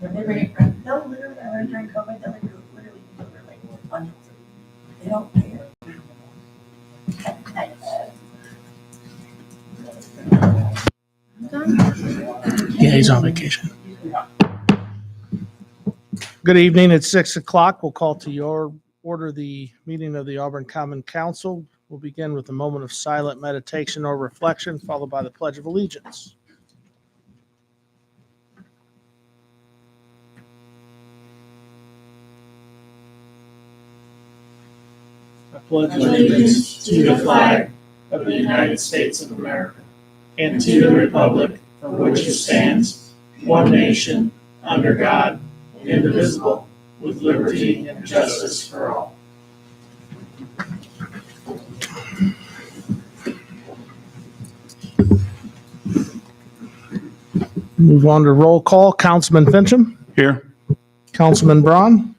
They bring a friend. No, literally, I learned during COVID that literally people were like bundles. They don't care. Yeah, he's on vacation. Good evening. It's 6 o'clock. We'll call to your order the meeting of the Auburn Common Council. We'll begin with a moment of silent meditation or reflection, followed by the Pledge of Allegiance. I pledge allegiance to the flag of the United States of America and to the republic for which it stands, one nation, under God, indivisible, with liberty and justice for all. Move on to roll call. Councilman Fincham. Here. Councilman Braun.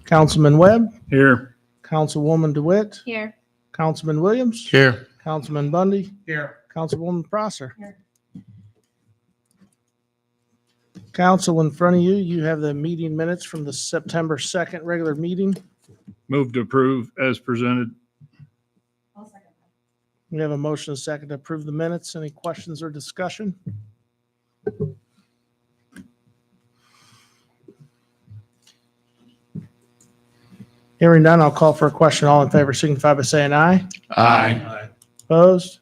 Councilman Webb. Here. Councilwoman DeWitt. Here. Councilman Williams. Here. Councilman Bundy. Here. Councilwoman Prosser. Here. Council, in front of you, you have the meeting minutes from the September 2nd regular meeting. Move to approve as presented. I'll second that. We have a motion and a second to approve the minutes. Any questions or discussion? Hearing none, I'll call for a question. All in favor signify by saying aye. Aye. Opposed?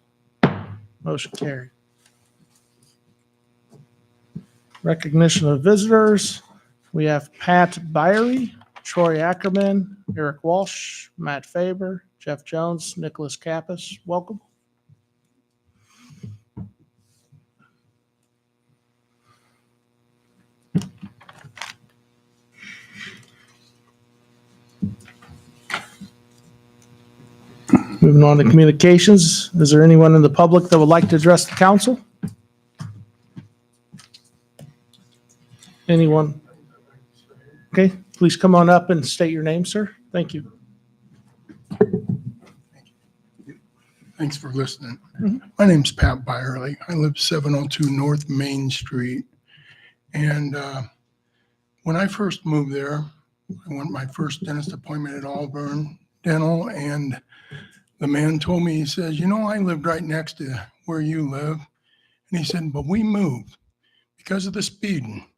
Motion carried. Recognition of visitors. We have Pat Byrie, Troy Ackerman, Eric Walsh, Matt Faber, Jeff Jones, Nicholas Kappas. Welcome. Moving on to communications. Is there anyone in the public that would like to address the council? Anyone? Okay, please come on up and state your name, sir. Thank you. Thanks for listening. Mhm. My name's Pat Byerly. I live 702 North Main Street. And when I first moved there, I went my first dentist appointment at Auburn Dental, and the man told me, he says, you know, I lived right next to where you live. And he said, but we moved because of the speeding.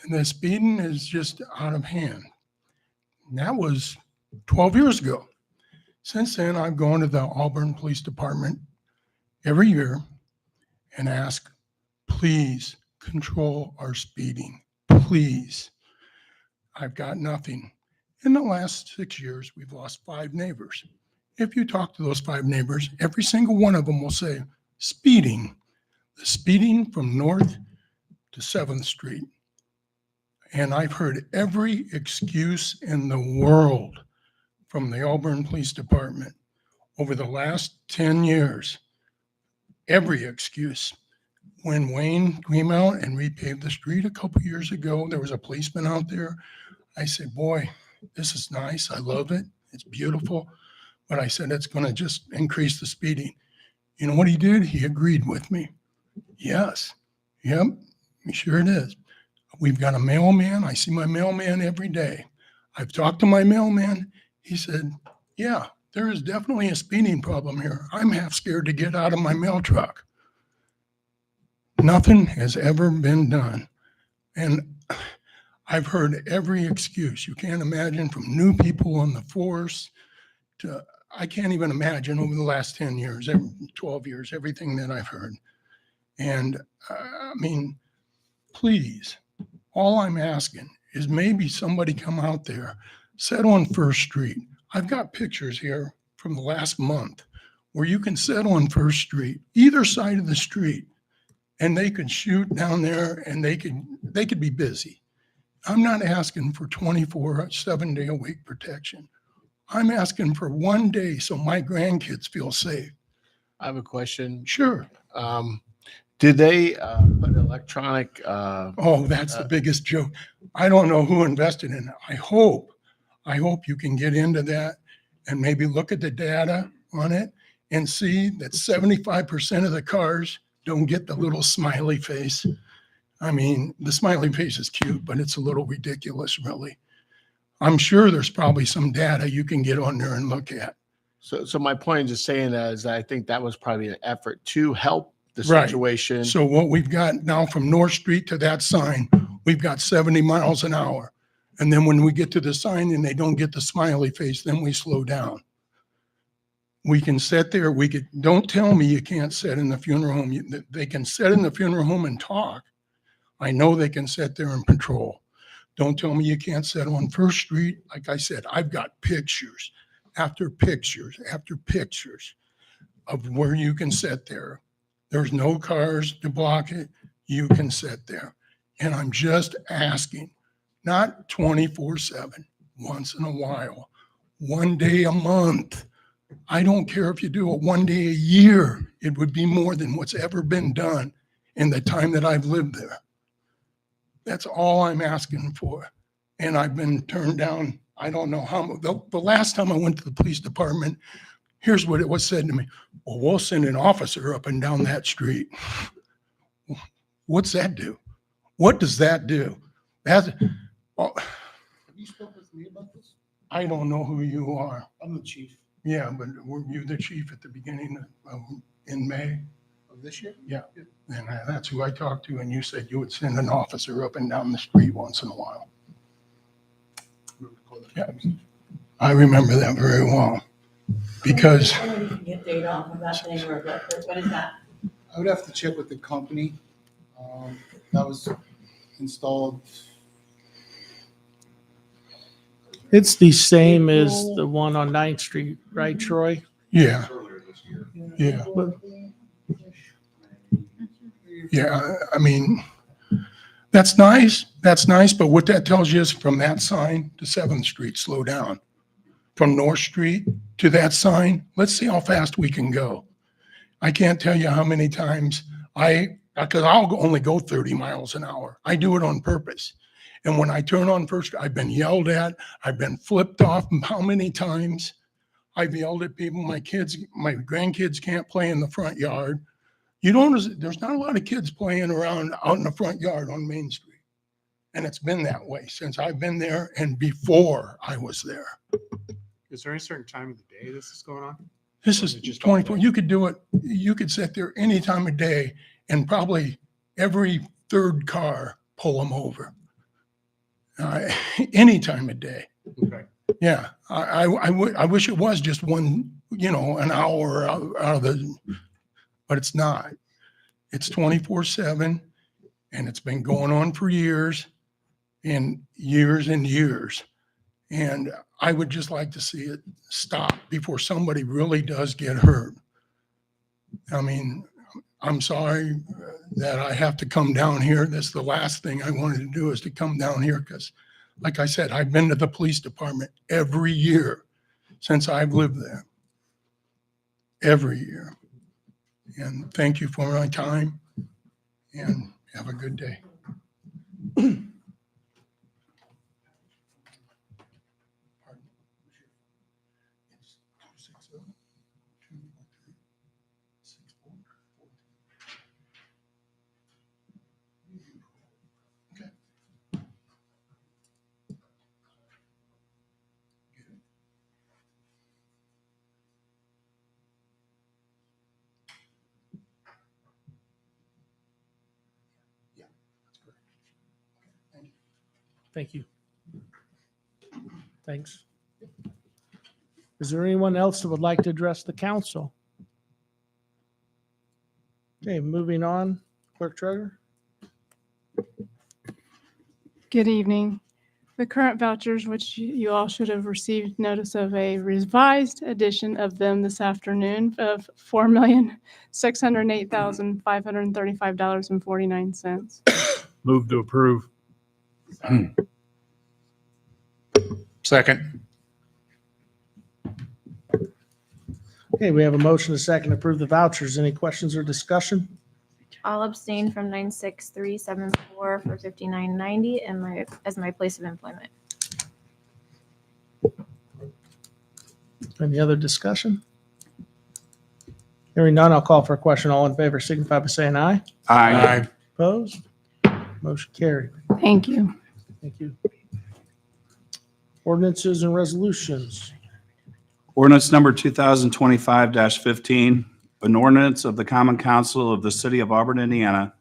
And the speeding is just out of hand. And that was 12 years ago. Since then, I've gone to the Auburn Police Department every year and ask, please control our speeding, please. I've got nothing. In the last 6 years, we've lost 5 neighbors. If you talk to those 5 neighbors, every single one of them will say, speeding, the speeding from North to 7th Street. And I've heard every excuse in the world from the Auburn Police Department over the last 10 years. Every excuse. When Wayne came out and repaved the street a couple years ago, there was a policeman out there. I said, boy, this is nice. I love it. It's beautiful. But I said, it's going to just increase the speeding. You know what he did? He agreed with me. Yes. Yep. Sure it is. We've got a mailman. I see my mailman every day. I've talked to my mailman. He said, yeah, there is definitely a speeding problem here. I'm half scared to get out of my mail truck. Nothing has ever been done. And I've heard every excuse. You can't imagine, from new people on the force to, I can't even imagine over the last 10 years, 12 years, everything that I've heard. And I mean, please, all I'm asking is maybe somebody come out there, sit on First Street. I've got pictures here from the last month where you can sit on First Street, either side of the street, and they could shoot down there and they could be busy. I'm not asking for 24, 7-day-a-week protection. I'm asking for 1 day so my grandkids feel safe. I have a question. Sure. Did they put electronic? Oh, that's the biggest joke. I don't know who invested in it. I hope you can get into that and maybe look at the data on it and see that 75% of the cars don't get the little smiley face. I mean, the smiley face is cute, but it's a little ridiculous, really. I'm sure there's probably some data you can get on there and look at. So my point in just saying that is that I think that was probably an effort to help the Right. situation. So what we've got now from North Street to that sign, we've got 70 miles an hour. And then when we get to the sign and they don't get the smiley face, then we slow down. We can sit there, don't tell me you can't sit in the funeral home. They can sit in the funeral home and talk. I know they can sit there and patrol. Don't tell me you can't sit on First Street. Like I said, I've got pictures after pictures after pictures of where you can sit there. There's no cars to block it. You can sit there. And I'm just asking, not 24/7, once in a while, one day a month. I don't care if you do it one day a year. It would be more than what's ever been done in the time that I've lived there. That's all I'm asking for. And I've been turned down, I don't know how, the last time I went to the police department, here's what it was said to me. Well, we'll send an officer up and down that street. What's that do? What does that do? That's, oh, Have you spoken with me about this? I don't know who you are. I'm the chief Yeah, but were you the chief at the beginning of, in May? of this year. Yeah, and that's who I talked to, and you said you would send an officer up and down the street once in a while. Yeah, I remember that very well, because I don't know if you can get data off of that thing or what is that? I would have to check with the company that was installed. It's the same as the one on 9th Street, right, Troy? yeah, yeah, yeah, I mean, that's nice, but what that tells you is from that sign to 7th Street, slow down. From North Street to that sign, let's see how fast we can go. I can't tell you how many times because I'll only go 30 miles an hour. I do it on purpose. And when I turn on First, I've been yelled at, I've been flipped off how many times. I've yelled at people, my grandkids can't play in the front yard. There's not a lot of kids playing around out in the front yard on Main Street. And it's been that way since I've been there and before I was there. Is there any certain time of the day this is going on? This is just 24. You could do it. You could sit there any time of day and probably every third car pull them over. Any time of day. Okay. Yeah. I wish it was just one, an hour out of the, but it's not. It's 24/7 and it's been going on for years and years and years. And I would just like to see it stop before somebody really does get hurt. I mean, I'm sorry that I have to come down here. That's the last thing I wanted to do, is to come down here because, like I said, I've been to the police department every year since I've lived there. Every year. And thank you for my time and have a good day. Thank you. Thanks. Is there anyone else that would like to address the council? Okay, moving on. Clerk Treasurer. Good evening. The current vouchers, which you all should have received notice of a revised edition of them this afternoon, of $4,608,535.49. Move to approve. Second. Okay, we have a motion to second to approve the vouchers. Any questions or discussion? I'll abstain from 96374 for $59.90 as my place of employment. Any other discussion? Hearing none, I'll call for a question. All in favor signify by saying aye. Aye. Opposed? Motion carried. Thank you. Thank you. Ordinances and resolutions. Ordinance number 2025-15, an ordinance of the Common Council of the City of Auburn, Indiana,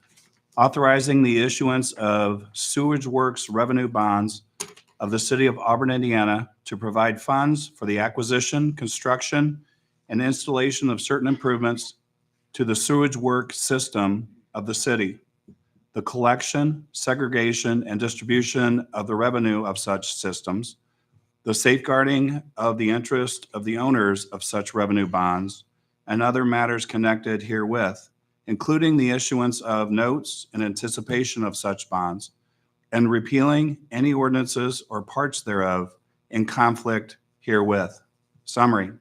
authorizing the issuance of sewage works revenue bonds of the City of Auburn, Indiana, to provide funds for the acquisition, construction, and installation of certain improvements to the sewage work system of the city, the collection, segregation, and distribution of the revenue of such systems, the safeguarding of the interest of the owners of such revenue bonds, and other matters connected herewith, including the issuance of notes in anticipation of such bonds, and repealing any ordinances or parts thereof in conflict herewith. Summary.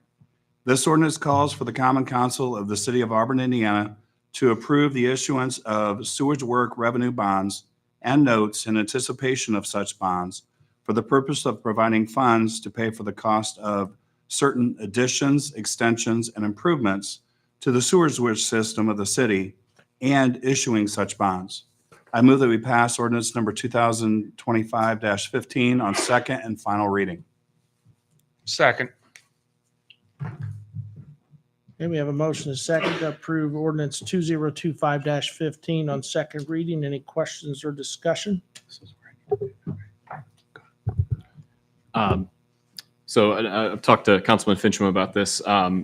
This ordinance calls for the Common Council of the City of Auburn, Indiana, to approve the issuance of sewage work revenue bonds and notes in anticipation of such bonds for the purpose of providing funds to pay for the cost of certain additions, extensions, and improvements to the sewage system of the city and issuing such bonds. I move that we pass ordinance number 2025-15 on second and final reading. Second. Okay, we have a motion and a second to approve ordinance 2025-15 on second reading. Any questions or discussion? So I've talked to Councilman Fincham about this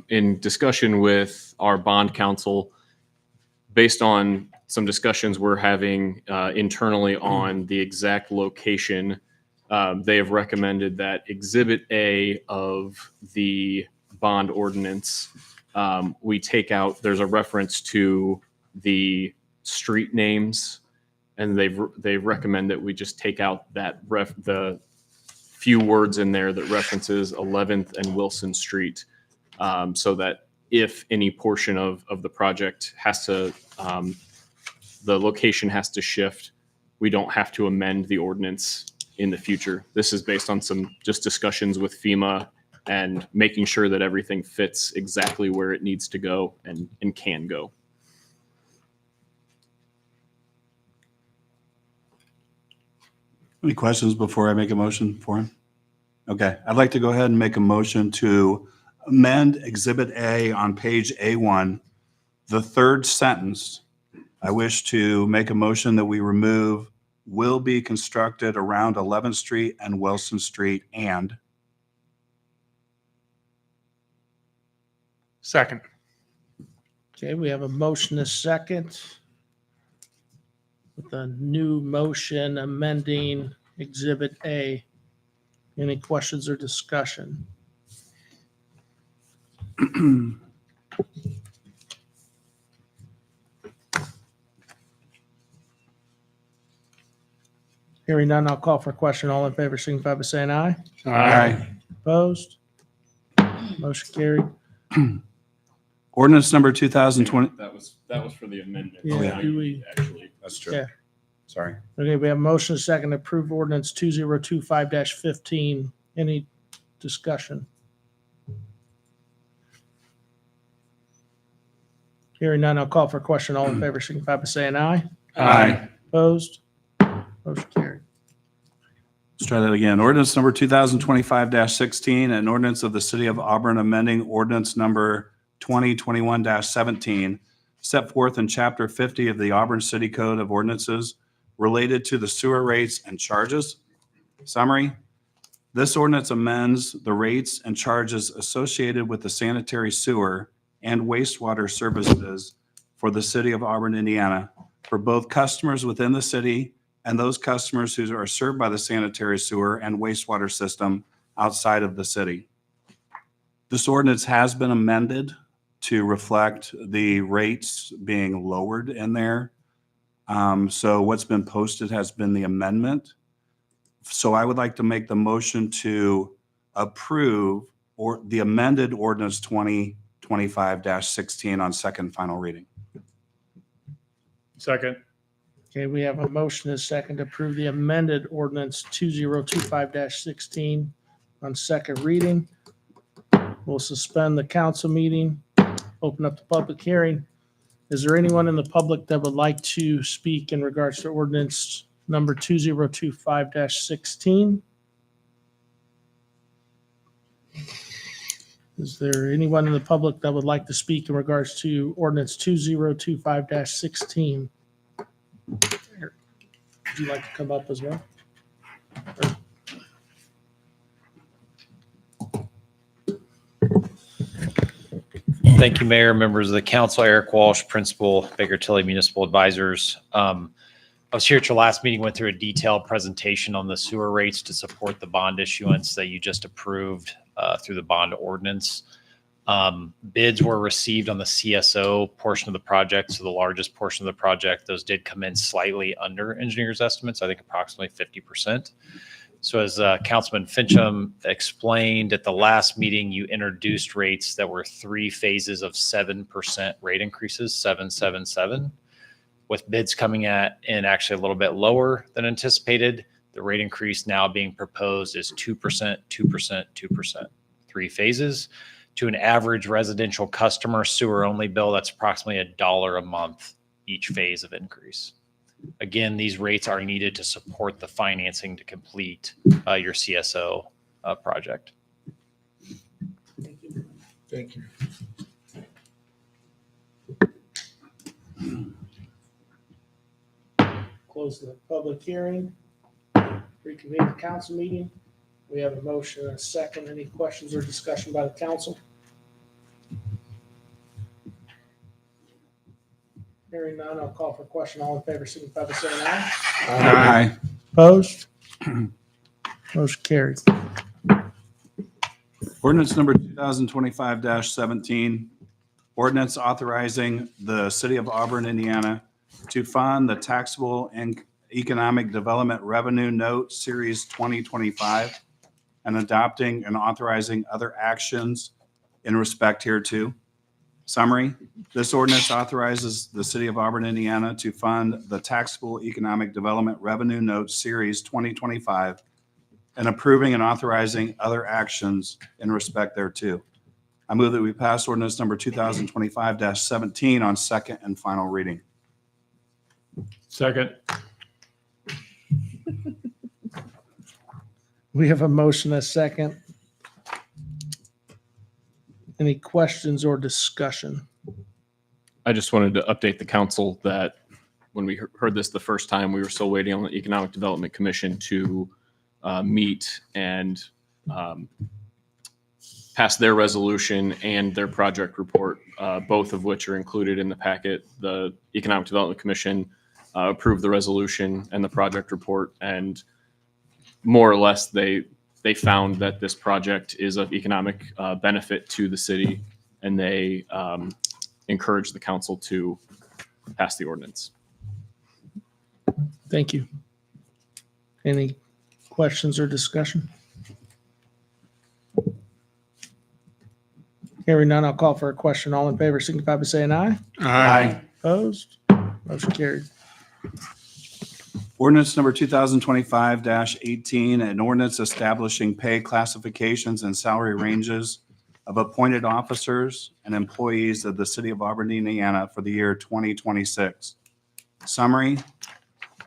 in discussion with our bond counsel. Based on some discussions we're having internally on the exact location, they have recommended that Exhibit A of the bond ordinance, we take out, there's a reference to the street names, and they recommend that we just take out that the few words in there that references 11th and Wilson Street, so that if any portion of the project has to, the location has to shift, we don't have to amend the ordinance in the future. This is based on some just discussions with FEMA and making sure that everything fits exactly where it needs to go and can go. Any questions before I make a motion for him? Okay, I'd like to go ahead and make a motion to amend Exhibit A on page A1, the third sentence. I wish to make a motion that we remove "will be constructed around 11th Street and Wilson Street and." Second. Okay, we have a motion and a second with a new motion amending Exhibit A. Any questions or discussion? Hearing none, I'll call for a question. All in favor, signify by saying aye. Aye. Opposed? Motion carried. Ordinance number 2020. That was for the amendment. Yeah, yeah. do we? Actually, That's true. Yeah. Sorry. Okay, we have a motion and a second to approve ordinance 2025-15. Any discussion? Hearing none, I'll call for a question. All in favor, signify by saying aye. Aye. Opposed? Motion carried. Let's try that again. Ordinance number 2025-16, an ordinance of the City of Auburn amending ordinance number 2021-17, set forth in Chapter 50 of the Auburn City Code of Ordinances related to the sewer rates and charges. Summary. This ordinance amends the rates and charges associated with the sanitary sewer and wastewater services for the City of Auburn, Indiana, for both customers within the city and those customers who are served by the sanitary sewer and wastewater system outside of the city. This ordinance has been amended to reflect the rates being lowered in there. So what's been posted has been the amendment. So I would like to make the motion to approve or the amended ordinance 2025-16 on second final reading. Second. Okay, we have a motion and a second to approve the amended ordinance 2025-16 on second reading. We'll suspend the council meeting, open up the public hearing. Is there anyone in the public that would like to speak in regards to ordinance number 2025-16. Is there anyone in the public that would like to speak in regards to ordinance 2025-16? Would you like to come up as well? Thank you, Mayor, members of the council. Eric Walsh, Principal, Baker Tilly Municipal Advisors. I was here at your last meeting, went through a detailed presentation on the sewer rates to support the bond issuance that you just approved through the bond ordinance. Bids were received on the CSO portion of the project, so the largest portion of the project. Those did come in slightly under engineers' estimates, I think approximately 50%. So as Councilman Fincham explained at the last meeting, you introduced rates that were 3 phases of 7% rate increases, 777. With bids coming in actually a little bit lower than anticipated, the rate increase now being proposed is 2%, 2%, 2%, 3 phases to an average residential customer sewer only bill that's approximately $1 a month each phase of increase. Again, these rates are needed to support the financing to complete your CSO project. Thank you. Close the public hearing. Reconvene the council meeting. We have a motion and a second. Any questions or discussion by the council? Hearing none, I'll call for a question. All in favor, signify by saying aye. Aye. Opposed? Motion carried. Ordinance number 2025-17, ordinance authorizing the city of Auburn, Indiana to fund the taxable and economic development revenue note series 2025 and adopting and authorizing other actions in respect hereto. Summary, this ordinance authorizes the city of Auburn, Indiana to fund the taxable economic development revenue note series 2025 and approving and authorizing other actions in respect thereto. I move that we pass ordinance number 2025-17 on second and final reading. Second. We have a motion and a second. Any questions or discussion? I just wanted to update the council that when we heard this the first time, we were still waiting on the Economic Development Commission to meet and pass their resolution and their project report, both of which are included in the packet. The Economic Development Commission approved the resolution and the project report, and more or less they found that this project is of economic benefit to the city, and they encouraged the council to pass the ordinance. Thank you. Any questions or discussion? Hearing none, I'll call for a question. All in favor, signify by saying aye. Aye. Opposed? Motion carried. Ordinance number 2025-18, an ordinance establishing pay classifications and salary ranges of appointed officers and employees of the city of Auburn, Indiana for the year 2026. Summary,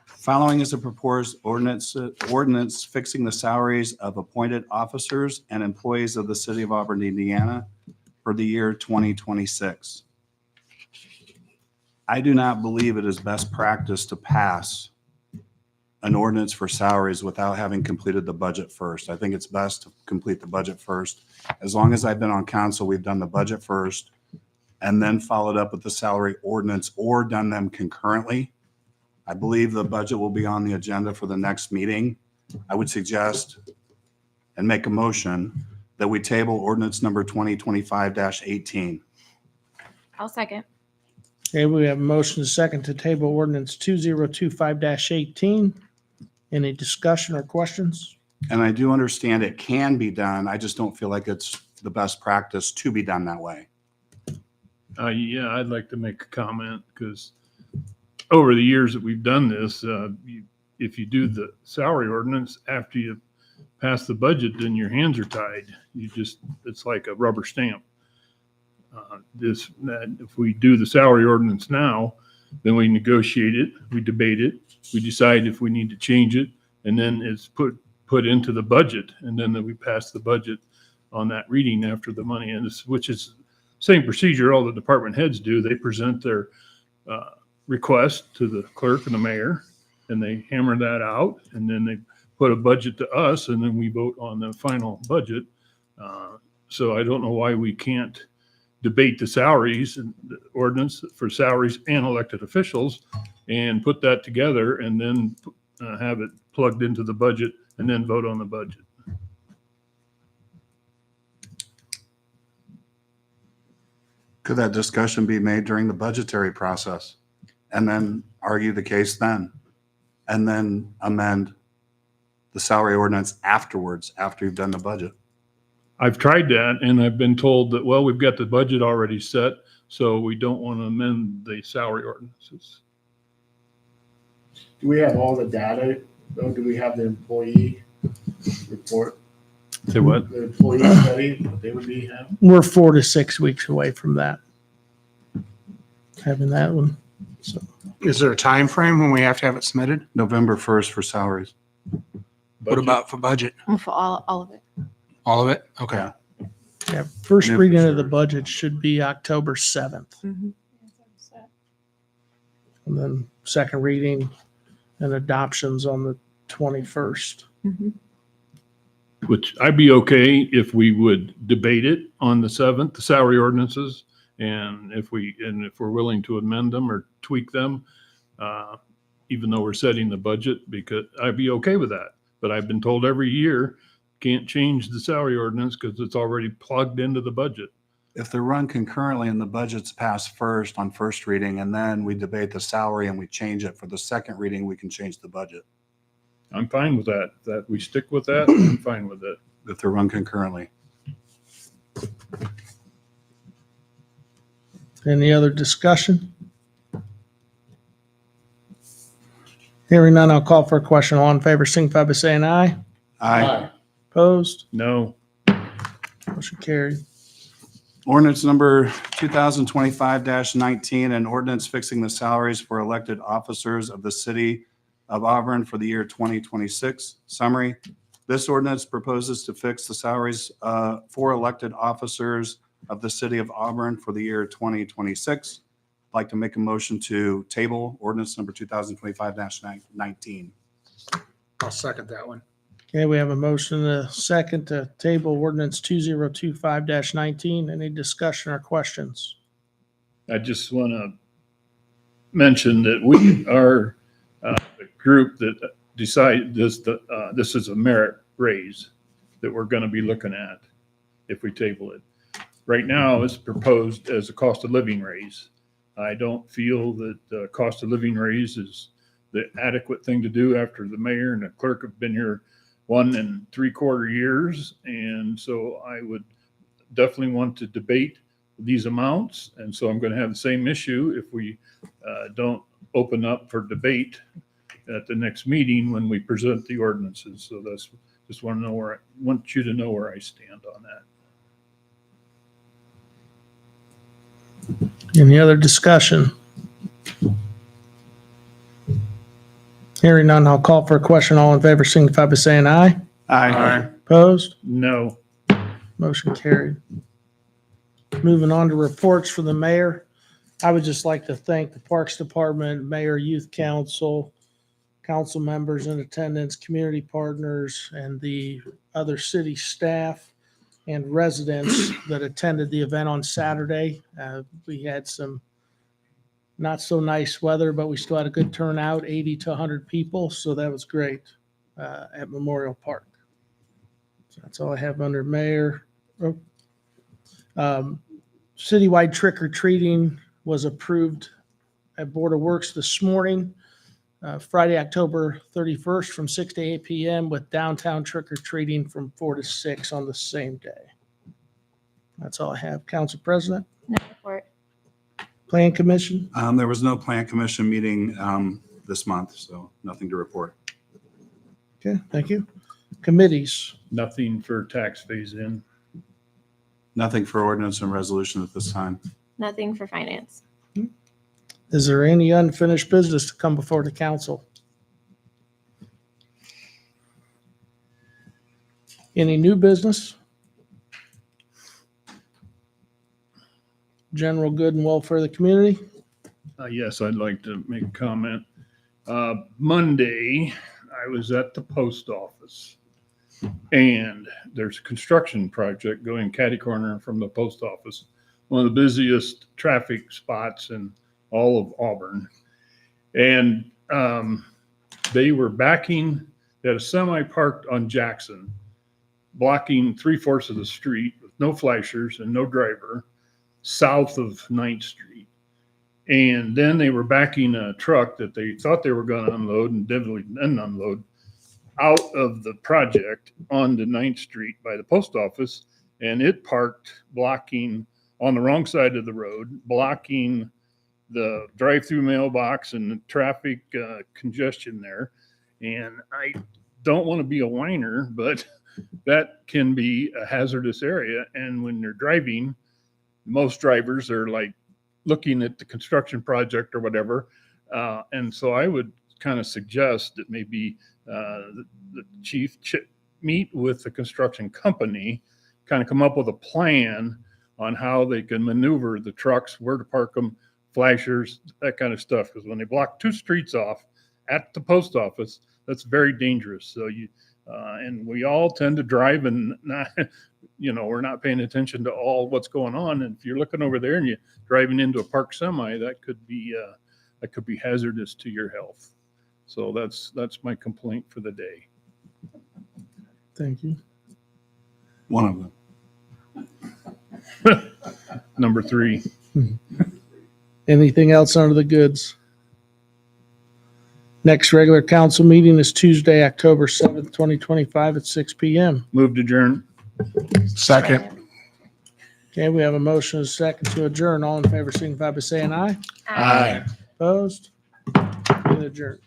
following is a proposed ordinance fixing the salaries of appointed officers and employees of the city of Auburn, Indiana for the year 2026. I do not believe it is best practice to pass an ordinance for salaries without having completed the budget first. I think it's best to complete the budget first. As long as I've been on council, we've done the budget first and then followed up with the salary ordinance or done them concurrently. I believe the budget will be on the agenda for the next meeting. I would suggest and make a motion that we table ordinance number 2025-18. I'll second. Okay, we have a motion and a second to table ordinance 2025-18. Any discussion or questions? And I do understand it can be done. I just don't feel like it's the best practice to be done that way. Yeah, I'd like to make a comment because over the years that we've done this, if you do the salary ordinance after you pass the budget, then your hands are tied. It's like a rubber stamp. If we do the salary ordinance now, Then we negotiate it, we debate it, we decide if we need to change it, and then it's put into the budget, and then we pass the budget on that reading after the money, and which is same procedure all the department heads do. They present their request to the clerk and the mayor, and they hammer that out, and then they put a budget to us, and then we vote on the final budget. So I don't know why we can't debate the salaries and the ordinance for salaries and elected officials and put that together and then have it plugged into the budget and then vote on the budget. Could that discussion be made during the budgetary process and then argue the case then? And then amend the salary ordinance afterwards, after you've done the budget? I've tried that and I've been told that, well, we've got the budget already set, so we don't want to amend the salary ordinances. Do we have all the data? Though? Do we have the employee report? Say what? The employee study, what they would be having? We're 4 to 6 weeks away from that. Having that one. So Is there a time frame when we have to have it submitted? November 1st for salaries. What about for budget? For all of it. All of it? Okay. Yeah. yeah, first Yeah, for reading of the sure. budget should be October 7th. Mm-hmm. And then second reading and adoptions on the 21st. Mm-hmm. Which I'd be okay if we would debate it on the 7th, the salary ordinances, and if we're willing to amend them or tweak them, even though we're setting the budget, because I'd be okay with that. But I've been told every year, can't change the salary ordinance because it's already plugged into the budget. If they're run concurrently and the budget's passed first on first reading, and then we debate the salary and we change it for the second reading, we can change the budget. I'm fine with that. That we stick with that, I'm fine with it. If they're run concurrently. Any other discussion? Hearing none, I'll call for a question. All in favor, signify by saying aye. Aye. Opposed? No, Motion carried. Ordinance number 2025-19, an ordinance fixing the salaries for elected officers of the city of Auburn for the year 2026. Summary, this ordinance proposes to fix the salaries for elected officers of the city of Auburn for the year 2026. I'd like to make a motion to table ordinance number 2025-19. I'll second that one. Okay, we have a motion and a second to table ordinance 2025-19. Any discussion or questions? I just want to mention that we are the group that decided this is a merit raise that we're going to be looking at if we table it. Right now, it's proposed as a cost of living raise. I don't feel that the cost of living raise is the adequate thing to do after the mayor and the clerk have been here 1 3/4 years. And so I would definitely want to debate these amounts. And so I'm going to have the same issue if we don't open up for debate at the next meeting when we present the ordinances. So that's just want you to know where I stand on that. Any other discussion? Hearing none, I'll call for a question. All in favor, signify by saying aye. Aye. Opposed? No. Motion carried. Moving on to reports for the mayor. I would just like to thank the Parks Department, Mayor, Youth Council, council members in attendance, community partners, and the other city staff and residents that attended the event on Saturday. We had some not so nice weather, but we still had a good turnout, 80 to 100 people. So that was great at Memorial Park. So that's all I have under mayor. Citywide trick or treating was approved at Board of Works this morning, Friday, October 31st from 6 to 8 p.m. with downtown trick or treating from 4 to 6 on the same day. That's all I have. Council President, No report. Plan Commission. There was no plan commission meeting this month, so nothing to report. Okay, thank you. Committees. Nothing for tax phase in. Nothing for ordinance and resolution at this time. Nothing for finance. Is there any unfinished business to come before the council? Any new business? General good and welfare of the community? Yes, I'd like to make a comment. Monday, I was at the post office, and there's a construction project going catty corner from the post office, one of the busiest traffic spots in all of Auburn. And they were backing, they had a semi parked on Jackson, blocking 3/4 of the street with no flashers and no driver, south of 9th Street. And then they were backing a truck that they thought they were going to unload and definitely didn't unload out of the project onto 9th Street by the post office. And it parked blocking on the wrong side of the road, blocking the drive-through mailbox and the traffic congestion there. And I don't want to be a whiner, but that can be a hazardous area. And when they're driving, most drivers are like looking at the construction project or whatever. And so I would kind of suggest that maybe the chief meet with the construction company, kind of come up with a plan on how they can maneuver the trucks, where to park them, flashers, that kind of stuff. Because when they block 2 streets off at the post office, that's very dangerous. So and we all tend to drive and not, we're not paying attention to all what's going on. And if you're looking over there and you're driving into a parked semi, that could be hazardous to your health. So that's my complaint for the day. Thank you. One of them. Number 3. Anything else under the goods? Next regular council meeting is Tuesday, October 7th, 2025 at 6 p.m. Move to adjourn. Second. Okay, we have a motion and a second to adjourn. All in favor, signify by saying aye. Aye. Opposed? Meeting adjourned.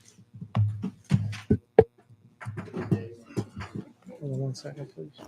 Hold on 1 second, please.